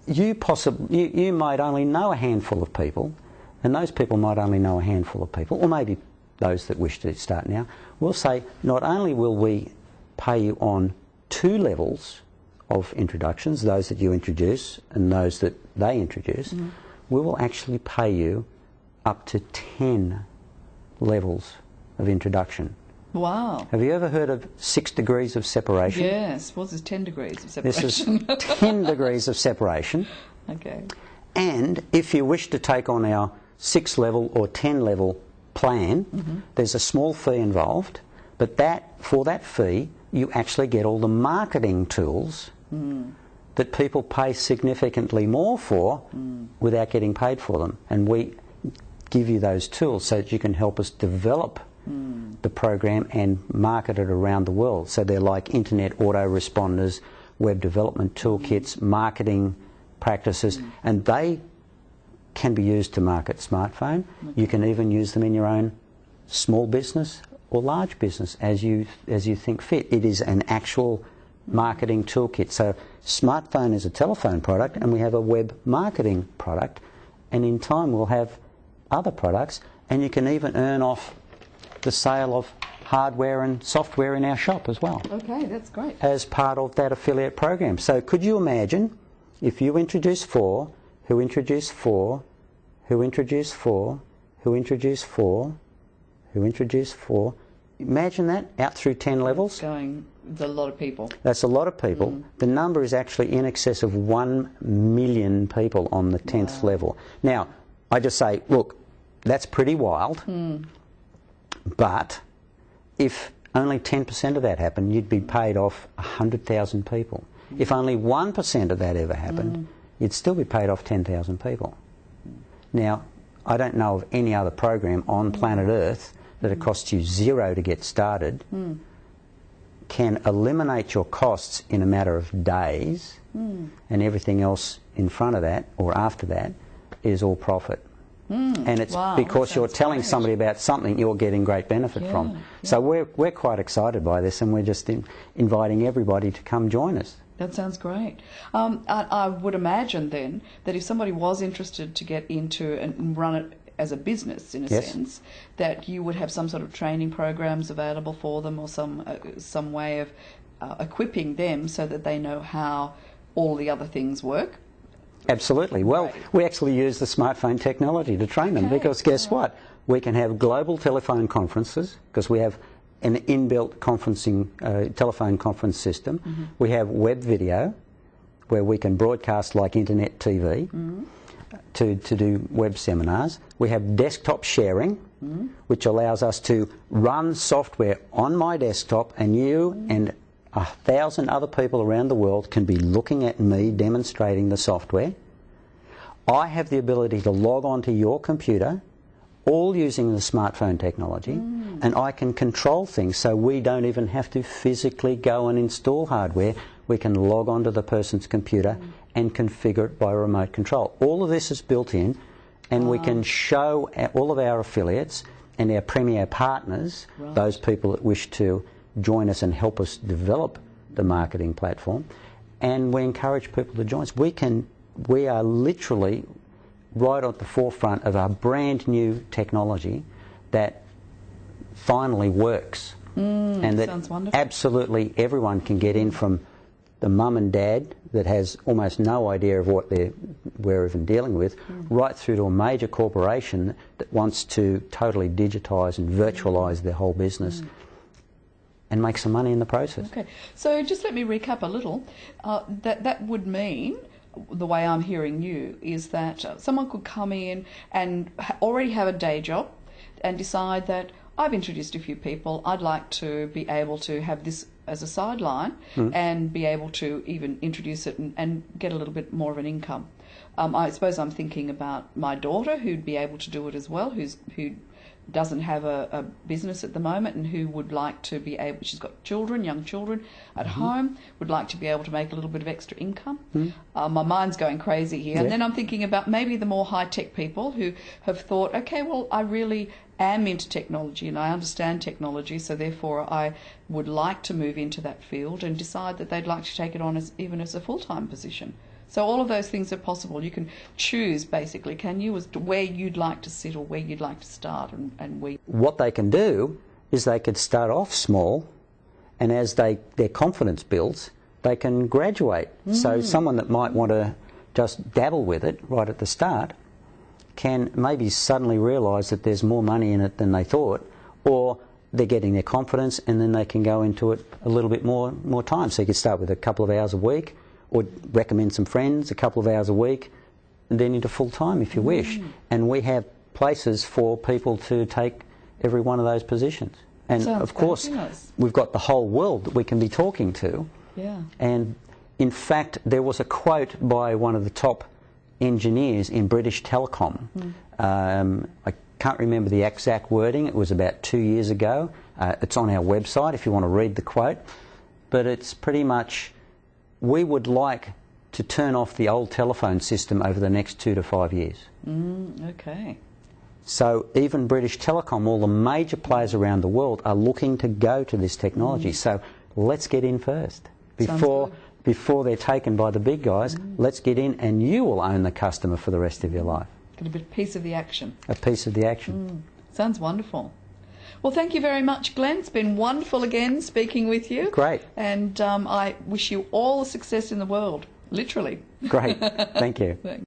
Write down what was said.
you might only know a handful of people, and those people might only know a handful of people, or maybe those that wish to start now. We'll say not only will we pay you on 2 levels of introductions, those that you introduce and those that they introduce, we will actually pay you up to 10 levels of introduction. Wow. Have you ever heard of 6 degrees of separation? Yes. What's this 10 degrees of separation? This is 10 degrees of separation. Okay. And if you wish to take on our 6-level or 10-level plan, there's a small fee involved, but for that fee, you actually get all the marketing tools that people pay significantly more for without getting paid for them. And we give you those tools so that you can help us develop the program and market it around the world. So they're like internet autoresponders, web development toolkits, marketing practices, and they can be used to market SmartFone. You can even use them in your own small business or large business as you think fit. It is an actual marketing toolkit. So SmartFone is a telephone product, and we have a web marketing product, and in time we'll have other products, and you can even earn off the sale of hardware and software in our shop as well. Okay, that's great. As part of that affiliate program. So could you imagine if you introduce 4, who introduce 4, who introduce 4, who introduce 4, who introduce 4, imagine that out through 10 levels. That's a lot of people. That's a lot of people. The number is actually in excess of 1 million people on the 10th level. Now, I just say, look, that's pretty wild, but if only 10% of that happened, you'd be paid off 100,000 people. If only 1% of that ever happened, you'd still be paid off 10,000 people. Now, I don't know of any other program on planet Earth that it costs you 0 to get started, can eliminate your costs in a matter of days, and everything else in front of that or after that is all profit. And it's because you're telling somebody about something you're getting great benefit from. Yeah. So we're quite excited by this, and we're just inviting everybody to come join us. That sounds great. I would imagine then that if somebody was interested to get into and run it as a business, in a sense, that you would have some sort of training programs available for them, or some way of equipping them so that they know how all the other things work. Absolutely. Well, we actually use the SmartFone technology to train them, because guess what? We can have global telephone conferences, because we have an inbuilt conferencing telephone conference system. We have web video, where we can broadcast like internet TV to do web seminars. We have desktop sharing, which allows us to run software on my desktop, and you and 1,000 other people around the world can be looking at me demonstrating the software. I have the ability to log on to your computer, all using the SmartFone technology, and I can control things, so we don't even have to physically go and install hardware. We can log on to the person's computer and configure it by remote control. All of this is built in, and we can show all of our affiliates and our premier partners, those people that wish to join us and help us develop the marketing platform, and we encourage people to join us. We are literally right at the forefront of our brand new technology that finally works, and that absolutely everyone can get in, from the mum and dad that has almost no idea of what we're even dealing with, right through to a major corporation that wants to totally digitise and virtualise their whole business and make some money in the process. Okay, so just let me recap a little. That would mean, the way I'm hearing you, is that someone could come in and already have a day job and decide that I've introduced a few people, I'd like to be able to have this as a sideline and be able to even introduce it and get a little bit more of an income. I suppose I'm thinking about my daughter, who'd be able to do it as well, who doesn't have a business at the moment, and who would like to be able, she's got children, young children at home, would like to be able to make a little bit of extra income. My mind's going crazy here. And then I'm thinking about maybe the more high-tech people who have thought, okay, well, I really am into technology and I understand technology, so therefore I would like to move into that field, and decide that they'd like to take it on even as a full-time position. So all of those things are possible. You can choose, basically, can you, as to where you'd like to sit or where you'd like to start and where... What they can do is they could start off small, and as their confidence builds, they can graduate. So someone that might want to just dabble with it right at the start can maybe suddenly realise that there's more money in it than they thought, or they're getting their confidence and then they can go into it a little bit more time. So you could start with a couple of hours a week, or recommend some friends a couple of hours a week, and then into full time if you wish. And we have places for people to take every one of those positions. And Sounds of course, fabulous. we've got the whole world that we can be talking to. Yeah. And in fact, there was a quote by one of the top engineers in British Telecom. I can't remember the exact wording. It was about 2 years ago. It's on our website if you want to read the quote. But it's pretty much, we would like to turn off the old telephone system over the next 2 to 5 years. Okay. So even British Telecom, all the major players around the world are looking to go to this technology. So let's get in first. Before they're taken by the big guys, let's get in and you will own the customer for the rest of your life. Get a piece of the action. A piece of the action. Sounds wonderful. Well, thank you very much, Glenn. It's been wonderful again speaking with you. Great. And I wish you all the success in the world, literally. Great. Thank you. Thanks.